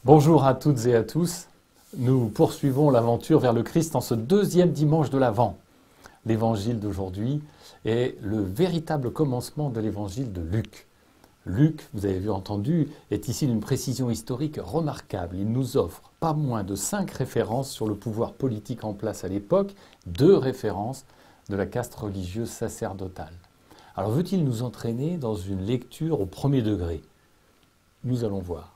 Bonjour à toutes et à tous. Nous poursuivons l'aventure vers le Christ en ce deuxième dimanche de l'Avent. L'évangile d'aujourd'hui est le véritable commencement de l'évangile de Luc. Luc, vous avez entendu, est ici d'une précision historique remarquable. Il nous offre pas moins de 5 références sur le pouvoir politique en place à l'époque, 2 références de la caste religieuse sacerdotale. Alors veut-il nous entraîner dans une lecture au premier degré? Nous allons voir.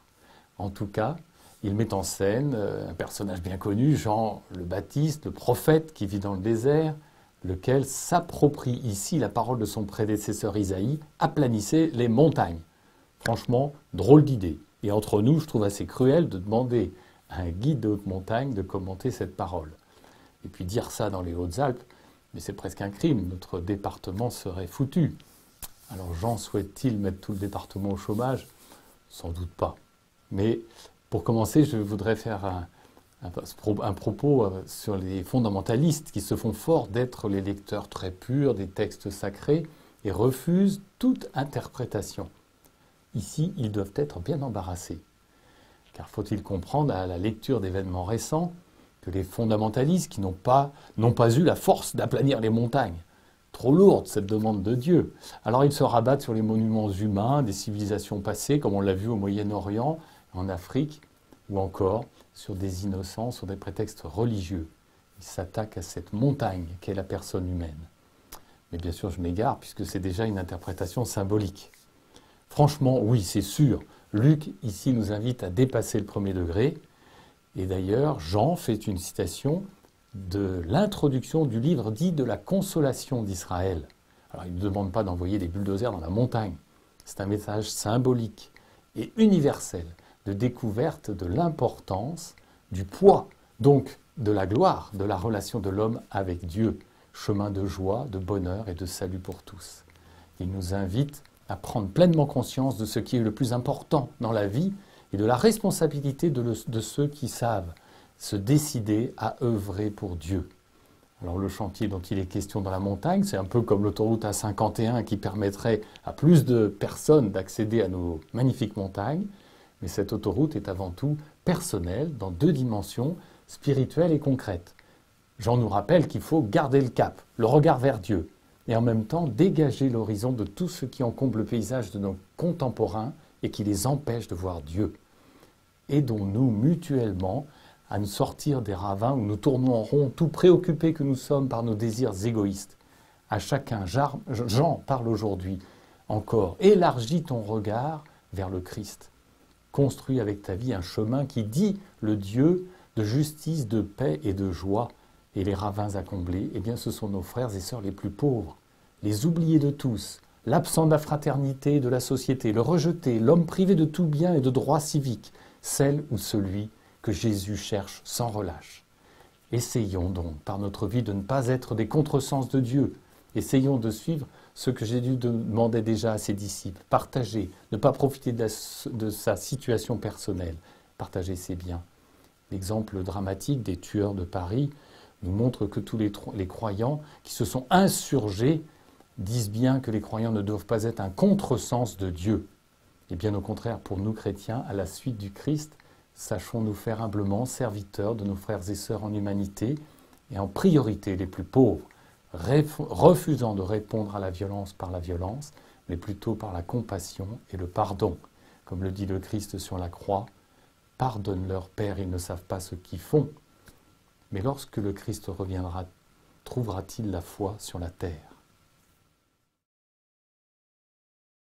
En tout cas, il met en scène un personnage bien connu, Jean le Baptiste, le prophète qui vit dans le désert, lequel s'approprie ici la parole de son prédécesseur Isaïe, aplanissez les montagnes. Franchement, drôle d'idée. Et entre nous, je trouve assez cruel de demander à un guide de haute montagne de commenter cette parole. Et puis dire ça dans les Hautes-Alpes, mais c'est presque un crime, notre département serait foutu. Alors Jean souhaite-t-il mettre tout le département au chômage? Sans doute pas. Mais pour commencer, je voudrais faire un propos sur les fondamentalistes qui se font fort d'être les lecteurs très purs des textes sacrés et refusent toute interprétation. Ici, ils doivent être bien embarrassés. Car faut-il comprendre à la lecture d'événements récents que les fondamentalistes qui n'ont pas eu la force d'aplanir les montagnes, trop lourde cette demande de Dieu. Alors ils se rabattent sur les monuments humains des civilisations passées, comme on l'a vu au Moyen-Orient, en Afrique, ou encore sur des innocents, sur des prétextes religieux. Ils s'attaquent à cette montagne qu'est la personne humaine. Mais bien sûr, je m'égare, puisque c'est déjà une interprétation symbolique. Franchement, oui, c'est sûr. Luc, ici, nous invite à dépasser le premier degré. Et d'ailleurs, Jean fait une citation de l'introduction du livre dit de la consolation d'Israël. Alors, il ne demande pas d'envoyer des bulldozers dans la montagne. C'est un message symbolique et universel de découverte de l'importance, du poids, donc de la gloire, de la relation de l'homme avec Dieu, chemin de joie, de bonheur et de salut pour tous. Il nous invite à prendre pleinement conscience de ce qui est le plus important dans la vie et de la responsabilité de ceux qui savent se décider à œuvrer pour Dieu. Alors le chantier dont il est question dans la montagne, c'est un peu comme l'autoroute A51 qui permettrait à plus de personnes d'accéder à nos magnifiques montagnes, mais cette autoroute est avant tout personnelle dans 2 dimensions, spirituelles et concrètes. Jean nous rappelle qu'il faut garder le cap, le regard vers Dieu, et en même temps dégager l'horizon de tout ce qui encombre le paysage de nos contemporains et qui les empêche de voir Dieu. Aidons-nous mutuellement à nous sortir des ravins où nous tournons en rond, tout préoccupés que nous sommes par nos désirs égoïstes. À chacun, Jean parle aujourd'hui encore, élargis ton regard vers le Christ. Construis avec ta vie un chemin qui dit le Dieu de justice, de paix et de joie. Et les ravins à combler, eh bien ce sont nos frères et sœurs les plus pauvres, les oubliés de tous, l'absent de la fraternité et de la société, le rejeté, l'homme privé de tout bien et de droits civiques, celle ou celui que Jésus cherche sans relâche. Essayons donc, par notre vie, de ne pas être des contresens de Dieu. Essayons de suivre ce que Jésus demandait déjà à ses disciples. Partager, ne pas profiter de sa situation personnelle, partager ses biens. L'exemple dramatique des tueurs de Paris nous montre que tous les croyants qui se sont insurgés disent bien que les croyants ne doivent pas être un contresens de Dieu. Et bien au contraire, pour nous chrétiens, à la suite du Christ, sachons nous faire humblement serviteurs de nos frères et sœurs en humanité et en priorité les plus pauvres, refusant de répondre à la violence par la violence, mais plutôt par la compassion et le pardon. Comme le dit le Christ sur la croix, « Pardonne-leur, Père, ils ne savent pas ce qu'ils font ». Mais lorsque le Christ reviendra, trouvera-t-il la foi sur la terre?